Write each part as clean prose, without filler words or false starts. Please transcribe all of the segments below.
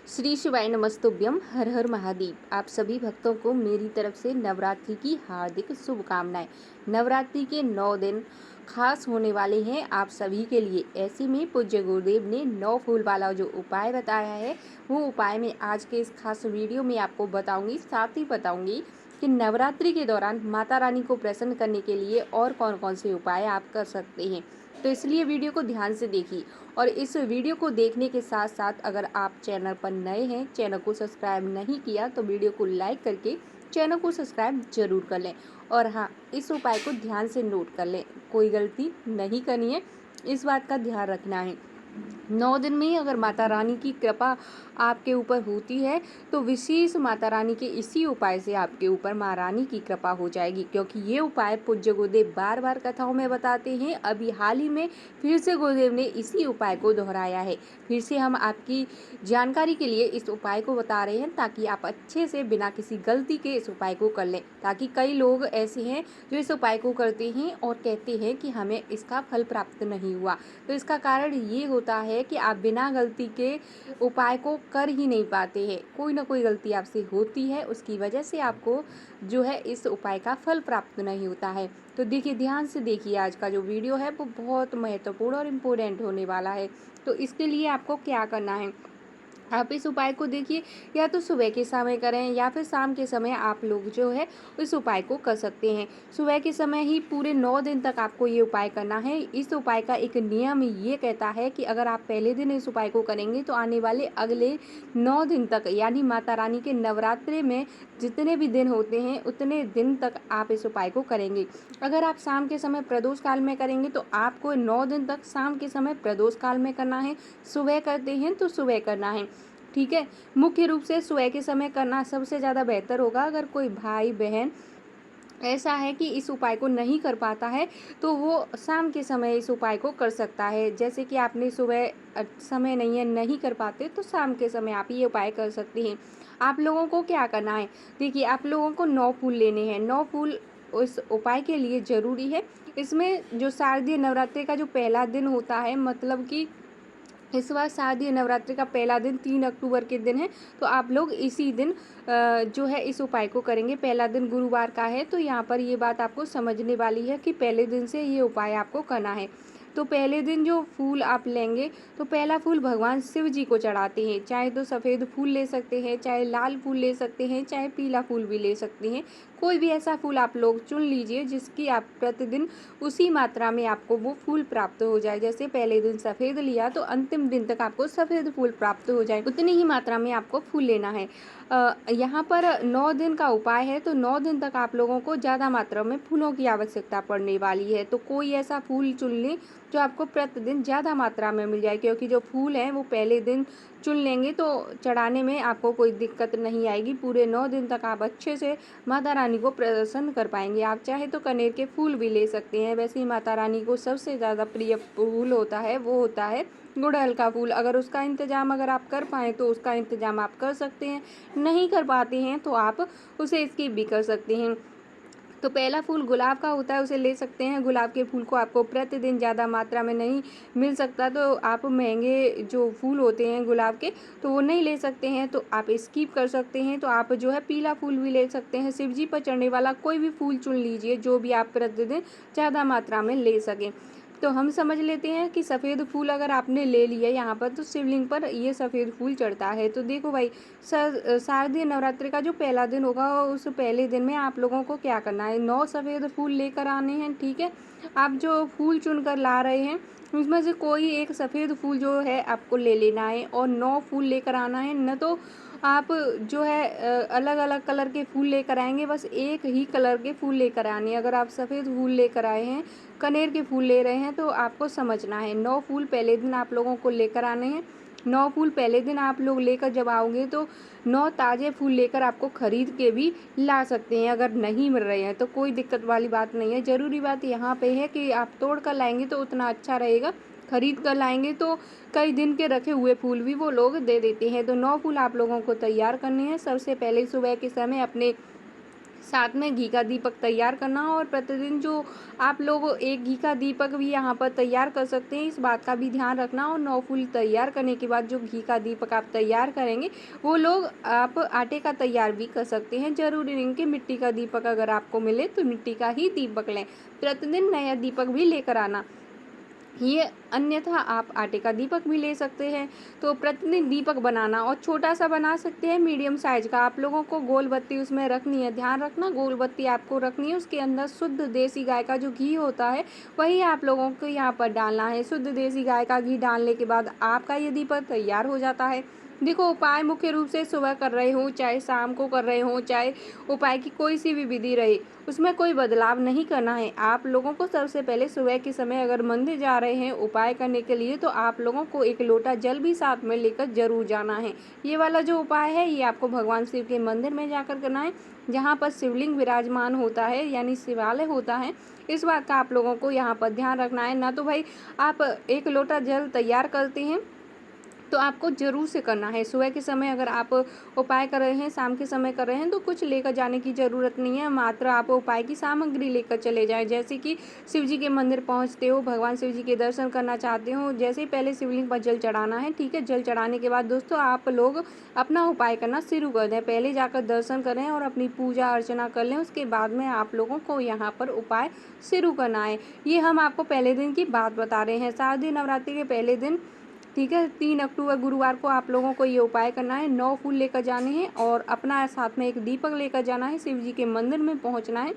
श्री शिवाय नमस्तुभ्यम। हर हर महादेव। आप सभी भक्तों को मेरी तरफ से नवरात्रि की हार्दिक शुभकामनाएं। नवरात्रि के 9 दिन खास होने वाले हैं आप सभी के लिए। ऐसे में पूज्य गुरुदेव ने 9 फूल वाला जो उपाय बताया है, वो उपाय मैं आज के इस खास वीडियो में आपको बताऊंगी। साथ ही बताऊंगी कि नवरात्रि के दौरान माता रानी को प्रसन्न करने के लिए और कौन कौन से उपाय आप कर सकते हैं। तो इसलिए वीडियो को ध्यान से देखिए। और इस वीडियो को देखने के साथ साथ अगर आप चैनल पर नए हैं, चैनल को सब्सक्राइब नहीं किया, तो वीडियो को लाइक करके चैनल को सब्सक्राइब जरूर कर लें। और हाँ, इस उपाय को ध्यान से नोट कर लें, कोई गलती नहीं करनी है, इस बात का ध्यान रखना है। 9 दिन में अगर माता रानी की कृपा आपके ऊपर होती है, तो विशेष माता रानी के इसी उपाय से आपके ऊपर माँ रानी की कृपा हो जाएगी। क्योंकि ये उपाय पूज्य गुरुदेव बार बार कथाओं में बताते हैं। अभी हाल ही में फिर से गुरुदेव ने इसी उपाय को दोहराया है। फिर से हम आपकी जानकारी के लिए इस उपाय को बता रहे हैं, ताकि आप अच्छे से बिना किसी गलती के इस उपाय को कर लें। ताकि कई लोग ऐसे हैं जो इस उपाय को करते हैं और कहते हैं कि हमें इसका फल प्राप्त नहीं हुआ। तो इसका कारण ये होता है कि आप बिना गलती के उपाय को कर ही नहीं पाते हैं। कोई ना कोई गलती आपसे होती है, उसकी वजह से आपको जो है इस उपाय का फल प्राप्त नहीं होता है। तो देखिए, ध्यान से देखिए, आज का जो वीडियो है वो बहुत महत्वपूर्ण और इम्पोर्टेंट होने वाला है। तो इसके लिए आपको क्या करना है, आप इस उपाय को देखिए, या तो सुबह के समय करें या फिर शाम के समय आप लोग जो है इस उपाय को कर सकते हैं। सुबह के समय ही पूरे 9 दिन तक आपको ये उपाय करना है। इस उपाय का एक नियम ये कहता है कि अगर आप पहले दिन इस उपाय को करेंगे, तो आने वाले अगले 9 दिन तक, यानी माता रानी के नवरात्रि में जितने भी दिन होते हैं उतने दिन तक आप इस उपाय को करेंगे। अगर आप शाम के समय प्रदोष काल में करेंगे, तो आपको 9 दिन तक शाम के समय प्रदोष काल में करना है। सुबह करते हैं तो सुबह करना है, ठीक है। मुख्य रूप से सुबह के समय करना सबसे ज़्यादा बेहतर होगा। अगर कोई भाई बहन ऐसा है कि इस उपाय को नहीं कर पाता है, तो वो शाम के समय इस उपाय को कर सकता है। जैसे कि आपने सुबह समय नहीं है, नहीं कर पाते, तो शाम के समय आप ये उपाय कर सकते हैं। आप लोगों को क्या करना है, देखिए, आप लोगों को 9 फूल लेने हैं। 9 फूल उस उपाय के लिए ज़रूरी है। इसमें जो शारदीय नवरात्रि का जो पहला दिन होता है, मतलब कि इस बार शारदीय नवरात्रि का पहला दिन 3 अक्टूबर के दिन है, तो आप लोग इसी दिन जो है इस उपाय को करेंगे। पहला दिन गुरुवार का है, तो यहाँ पर ये बात आपको समझने वाली है कि पहले दिन से ये उपाय आपको करना है। तो पहले दिन जो फूल आप लेंगे, तो पहला फूल भगवान शिव जी को चढ़ाते हैं। चाहे तो सफ़ेद फूल ले सकते हैं, चाहे लाल फूल ले सकते हैं, चाहे पीला फूल भी ले सकते हैं। कोई भी ऐसा फूल आप लोग चुन लीजिए जिसकी आप प्रतिदिन उसी मात्रा में आपको वो फूल प्राप्त हो जाए। जैसे पहले दिन सफ़ेद लिया, तो अंतिम दिन तक आपको सफ़ेद फूल प्राप्त हो जाए, उतनी ही मात्रा में आपको फूल लेना है। यहाँ पर 9 दिन का उपाय है, तो 9 दिन तक आप लोगों को ज़्यादा मात्रा में फूलों की आवश्यकता पड़ने वाली है। तो कोई ऐसा फूल चुन लें जो आपको प्रतिदिन ज़्यादा मात्रा में मिल जाए। क्योंकि जो फूल हैं वो पहले दिन चुन लेंगे तो चढ़ाने में आपको कोई दिक्कत नहीं आएगी। पूरे 9 दिन तक आप अच्छे से माता रानी को प्रसन्न कर पाएंगे। आप चाहे तो कनेर के फूल भी ले सकते हैं। वैसे ही माता रानी को सबसे ज़्यादा प्रिय फूल होता है, वो होता है गुड़हल का फूल। अगर उसका इंतज़ाम अगर आप कर पाएँ, तो उसका इंतज़ाम आप कर सकते हैं। नहीं कर पाते हैं तो आप उसे स्किप भी कर सकते हैं। तो पहला फूल गुलाब का होता है, उसे ले सकते हैं। गुलाब के फूल को आपको प्रतिदिन ज़्यादा मात्रा में नहीं मिल सकता, तो आप महंगे जो फूल होते हैं गुलाब के, तो वो नहीं ले सकते हैं, तो आप स्किप कर सकते हैं। तो आप जो है पीला फूल भी ले सकते हैं। शिव जी पर चढ़ने वाला कोई भी फूल चुन लीजिए, जो भी आप प्रतिदिन ज़्यादा मात्रा में ले सकें। तो हम समझ लेते हैं कि सफ़ेद फूल अगर आपने ले लिया यहाँ पर, तो शिवलिंग पर ये सफ़ेद फूल चढ़ता है। तो देखो भाई, शारदीय नवरात्रि का जो पहला दिन होगा, उस पहले दिन में आप लोगों को क्या करना है, 9 सफ़ेद फूल लेकर आने हैं, ठीक है। आप जो फूल चुन कर ला रहे हैं, उसमें से कोई एक सफ़ेद फूल जो है आपको ले लेना है और 9 फूल लेकर आना है। न तो आप जो है अलग अलग कलर के फूल लेकर आएंगे, बस एक ही कलर के फूल लेकर आने हैं। अगर आप सफ़ेद फूल लेकर आए हैं, कनेर के फूल ले रहे हैं, तो आपको समझना है 9 फूल पहले दिन आप लोगों को लेकर आने हैं। 9 फूल पहले दिन आप लोग लेकर जब आओगे, तो 9 ताज़े फूल लेकर आपको खरीद के भी ला सकते हैं। अगर नहीं मिल रहे हैं तो कोई दिक्कत वाली बात नहीं है। ज़रूरी बात यहाँ पे है कि आप तोड़ कर लाएंगे तो उतना अच्छा रहेगा। खरीद कर लाएंगे तो कई दिन के रखे हुए फूल भी वो लोग दे देते हैं। तो 9 फूल आप लोगों को तैयार करने हैं। सबसे पहले सुबह के समय अपने साथ में घी का दीपक तैयार करना, और प्रतिदिन जो आप लोग एक घी का दीपक भी यहाँ पर तैयार कर सकते हैं, इस बात का भी ध्यान रखना। और 9 फूल तैयार करने के बाद जो घी का दीपक आप तैयार करेंगे वो लोग आप आटे का तैयार भी कर सकते हैं। जरूरी नहीं कि मिट्टी का दीपक अगर आपको मिले तो मिट्टी का ही दीपक लें, प्रतिदिन नया दीपक भी लेकर आना। ये अन्यथा आप आटे का दीपक भी ले सकते हैं। तो प्रतिदिन दीपक बनाना, और छोटा सा बना सकते हैं मीडियम साइज का। आप लोगों को गोल बत्ती उसमें रखनी है, ध्यान रखना गोल बत्ती आपको रखनी है, उसके अंदर शुद्ध देसी गाय का जो घी होता है वही आप लोगों को यहाँ पर डालना है। शुद्ध देसी गाय का घी डालने के बाद आपका ये दीपक तैयार हो जाता है। देखो, उपाय मुख्य रूप से सुबह कर रहे हो चाहे शाम को कर रहे हो, चाहे उपाय की कोई सी भी विधि रहे, उसमें कोई बदलाव नहीं करना है। आप लोगों को सबसे पहले सुबह के समय अगर मंदिर जा रहे हैं उपाय करने के लिए, तो आप लोगों को एक लोटा जल भी साथ में लेकर जरूर जाना है। ये वाला जो उपाय है ये आपको भगवान शिव के मंदिर में जाकर करना है, जहाँ पर शिवलिंग विराजमान होता है यानी शिवालय होता है। इस बात का आप लोगों को यहाँ पर ध्यान रखना है। ना तो भाई आप एक लोटा जल तैयार करते हैं तो आपको जरूर से करना है। सुबह के समय अगर आप उपाय कर रहे हैं, शाम के समय कर रहे हैं, तो कुछ लेकर जाने की ज़रूरत नहीं है। मात्र आप उपाय की सामग्री लेकर चले जाएं। जैसे कि शिव जी के मंदिर पहुंचते हो, भगवान शिव जी के दर्शन करना चाहते हो, जैसे ही पहले शिवलिंग पर जल चढ़ाना है, ठीक है। जल चढ़ाने के बाद दोस्तों आप लोग अपना उपाय करना शुरू कर दें। पहले जाकर दर्शन करें और अपनी पूजा अर्चना कर लें, उसके बाद में आप लोगों को यहाँ पर उपाय शुरू करना है। ये हम आपको पहले दिन की बात बता रहे हैं, शारदीय नवरात्रि के पहले दिन, ठीक है। 3 अक्टूबर गुरुवार को आप लोगों को ये उपाय करना है। 9 फूल लेकर जाने हैं और अपना साथ में एक दीपक लेकर जाना है। शिव जी के मंदिर में पहुंचना है,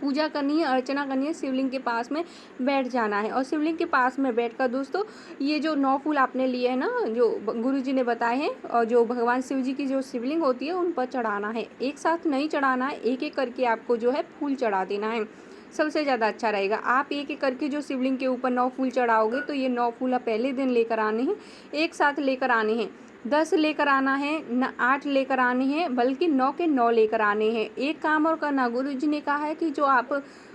पूजा करनी है, अर्चना करनी है, शिवलिंग के पास में बैठ जाना है। और शिवलिंग के पास में बैठकर दोस्तों ये जो 9 फूल आपने लिए हैं ना, जो गुरु जी ने बताए हैं, और जो भगवान शिव जी की जो शिवलिंग होती है उन पर चढ़ाना है। एक साथ नहीं चढ़ाना है, एक एक करके आपको जो है फूल चढ़ा देना है, सबसे ज़्यादा अच्छा रहेगा। आप एक एक करके जो शिवलिंग के ऊपर 9 फूल चढ़ाओगे तो ये 9 फूल आप पहले दिन लेकर आने हैं, एक साथ लेकर आने हैं। 10 लेकर आना है न, 8 लेकर आने हैं, बल्कि 9 के 9 लेकर आने हैं। एक काम और करना, गुरु जी ने कहा है कि जो आप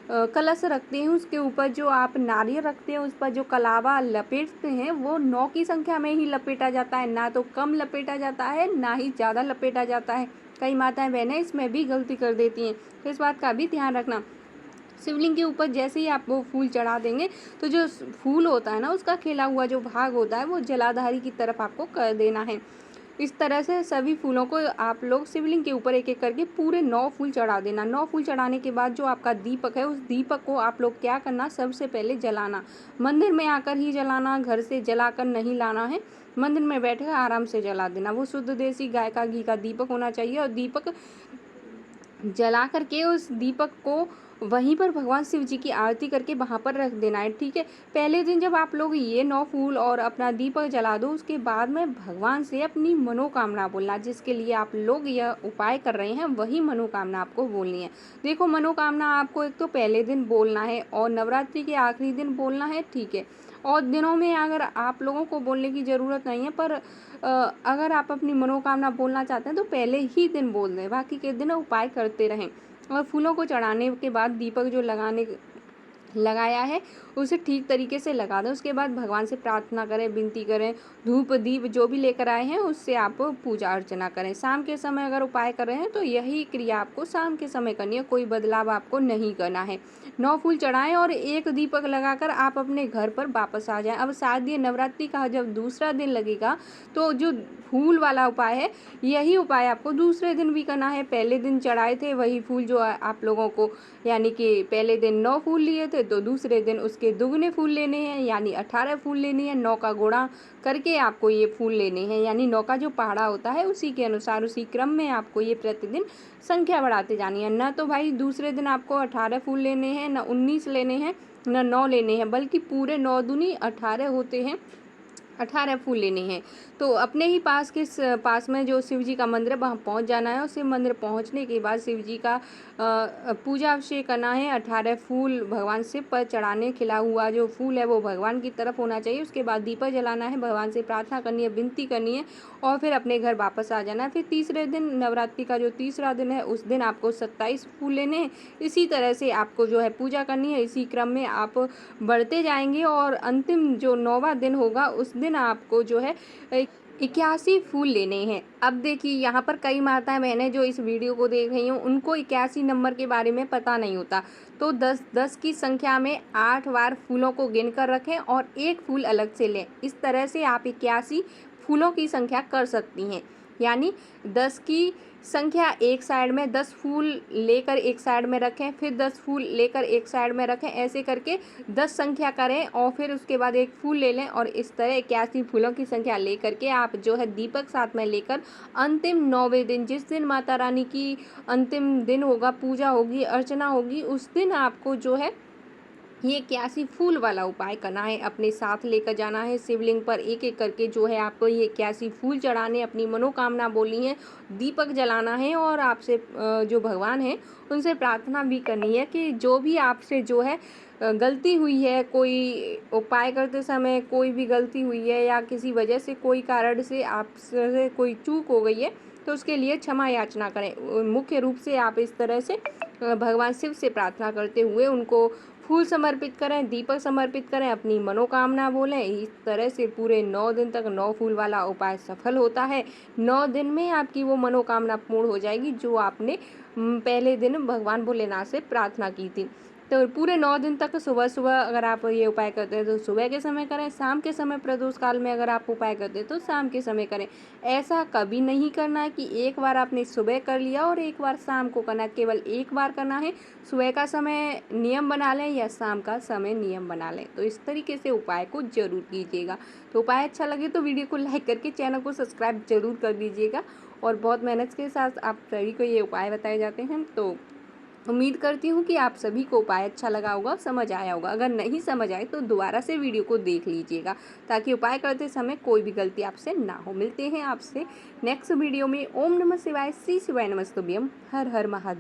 कलश रखते हैं उसके ऊपर जो आप नारियल रखते हैं उस पर जो कलावा लपेटते हैं वो 9 की संख्या में ही लपेटा जाता है, ना तो कम लपेटा जाता है ना ही ज़्यादा लपेटा जाता है। कई माताएं बहनें इसमें भी गलती कर देती हैं, तो इस बात का भी ध्यान रखना। शिवलिंग के ऊपर जैसे ही आप वो फूल चढ़ा देंगे तो जो फूल होता है ना उसका खिला हुआ जो भाग होता है वो जलाधारी की तरफ आपको कर देना है। इस तरह से सभी फूलों को आप लोग शिवलिंग के ऊपर एक एक करके पूरे 9 फूल चढ़ा देना। 9 फूल चढ़ाने के बाद जो आपका दीपक है उस दीपक को आप लोग क्या करना, सबसे पहले जलाना। मंदिर में आकर ही जलाना, घर से जलाकर नहीं लाना है। मंदिर में बैठकर आराम से जला देना। वो शुद्ध देसी गाय का घी का दीपक होना चाहिए, और दीपक जला करके उस दीपक को वहीं पर भगवान शिव जी की आरती करके वहाँ पर रख देना है, ठीक है। पहले दिन जब आप लोग ये 9 फूल और अपना दीपक जला दो, उसके बाद में भगवान से अपनी मनोकामना बोलना, जिसके लिए आप लोग यह उपाय कर रहे हैं वही मनोकामना आपको बोलनी है। देखो, मनोकामना आपको एक तो पहले दिन बोलना है और नवरात्रि के आखिरी दिन बोलना है, ठीक है। और दिनों में अगर आप लोगों को बोलने की ज़रूरत नहीं है, पर अगर आप अपनी मनोकामना बोलना चाहते हैं तो पहले ही दिन बोल दें, बाकी के दिन उपाय करते रहें। और फूलों को चढ़ाने के बाद दीपक जो लगाया है उसे ठीक तरीके से लगा दें। उसके बाद भगवान से प्रार्थना करें, विनती करें, धूप दीप जो भी लेकर आए हैं उससे आप पूजा अर्चना करें। शाम के समय अगर उपाय कर रहे हैं तो यही क्रिया आपको शाम के समय करनी है, कोई बदलाव आपको नहीं करना है। 9 फूल चढ़ाएं और एक दीपक लगाकर आप अपने घर पर वापस आ जाएं। अब शारदीय नवरात्रि का जब दूसरा दिन लगेगा तो जो फूल वाला उपाय है यही उपाय आपको दूसरे दिन भी करना है। पहले दिन चढ़ाए थे वही फूल जो आप लोगों को, यानी कि पहले दिन 9 फूल लिए थे तो दूसरे दिन उसके दुगने फूल लेने हैं, यानी 18 फूल लेने हैं। 9 का गुणा करके आपको ये फूल लेने हैं, यानी 9 का जो पहाड़ा होता है उसी के अनुसार उसी क्रम में आपको ये प्रतिदिन संख्या बढ़ाते जानी है। न तो भाई दूसरे दिन आपको 18 फूल लेने हैं, न 19 लेने हैं, न 9 लेने हैं, बल्कि पूरे 9 दूनी 18 होते हैं, 18 फूल लेने हैं। तो अपने ही पास में जो शिव जी का मंदिर है वहाँ पहुँच जाना है, और शिव मंदिर पहुँचने के बाद शिव जी का पूजा अभिषेक करना है। 18 फूल भगवान शिव पर चढ़ाने, खिला हुआ जो फूल है वो भगवान की तरफ होना चाहिए। उसके बाद दीपक जलाना है, भगवान से प्रार्थना करनी है, विनती करनी है, और फिर अपने घर वापस आ जाना है। फिर तीसरे दिन, नवरात्रि का जो तीसरा दिन है, उस दिन आपको 27 फूल लेने हैं। इसी तरह से आपको जो है पूजा करनी है, इसी क्रम में आप बढ़ते जाएंगे, और अंतिम जो 9वां दिन होगा उस दिन आपको जो है 81 फूल लेने हैं। अब देखिए यहाँ पर कई माताएं बहनें जो इस वीडियो को देख रही हैं उनको 81 नंबर के बारे में पता नहीं होता, तो 10 की संख्या में 8 बार फूलों को गिन कर रखें और एक फूल अलग से लें। इस तरह से आप 81 फूलों की संख्या कर सकती हैं। यानी 10 की संख्या एक साइड में, 10 फूल लेकर एक साइड में रखें, फिर 10 फूल लेकर एक साइड में रखें, ऐसे करके 10 संख्या करें और फिर उसके बाद एक फूल ले लें और इस तरह 81 फूलों की संख्या लेकर के आप जो है दीपक साथ में लेकर अंतिम 9वें दिन, जिस दिन माता रानी की अंतिम दिन होगा, पूजा होगी, अर्चना होगी, उस दिन आपको जो है ये 81 फूल वाला उपाय करना है। अपने साथ लेकर जाना है शिवलिंग पर, एक एक करके जो है आपको ये 81 फूल चढ़ाने, अपनी मनोकामना बोलनी है, दीपक जलाना है और आपसे जो भगवान हैं उनसे प्रार्थना भी करनी है कि जो भी आपसे जो है गलती हुई है, कोई उपाय करते समय कोई भी गलती हुई है या किसी वजह से कोई कारण से आपसे कोई चूक हो गई है, तो उसके लिए क्षमा याचना करें। मुख्य रूप से आप इस तरह से भगवान शिव से प्रार्थना करते हुए उनको फूल समर्पित करें, दीपक समर्पित करें, अपनी मनोकामना बोलें। इस तरह से पूरे 9 दिन तक 9 फूल वाला उपाय सफल होता है। 9 दिन में आपकी वो मनोकामना पूर्ण हो जाएगी जो आपने पहले दिन भगवान भोलेनाथ से प्रार्थना की थी। तो पूरे 9 दिन तक सुबह-सुबह अगर आप ये उपाय करते हैं तो सुबह के समय करें, शाम के समय प्रदोष काल में अगर आप उपाय करते हैं तो शाम के समय करें। ऐसा कभी नहीं करना है कि एक बार आपने सुबह कर लिया और एक बार शाम को करना है, केवल एक बार करना है। सुबह का समय नियम बना लें या शाम का समय नियम बना लें। तो इस तरीके से उपाय को ज़रूर कीजिएगा। तो उपाय अच्छा लगे तो वीडियो को लाइक करके चैनल को सब्सक्राइब ज़रूर कर दीजिएगा और बहुत मेहनत के साथ आप सभी को ये उपाय बताए जाते हैं। तो उम्मीद करती हूँ कि आप सभी को उपाय अच्छा लगा होगा, समझ आया होगा। अगर नहीं समझ आए तो दोबारा से वीडियो को देख लीजिएगा ताकि उपाय करते समय कोई भी गलती आपसे ना हो। मिलते हैं आपसे नेक्स्ट वीडियो में। ओम नमः शिवाय, श्री शिवाय नमस्तुभ्यम, हर हर महादेव।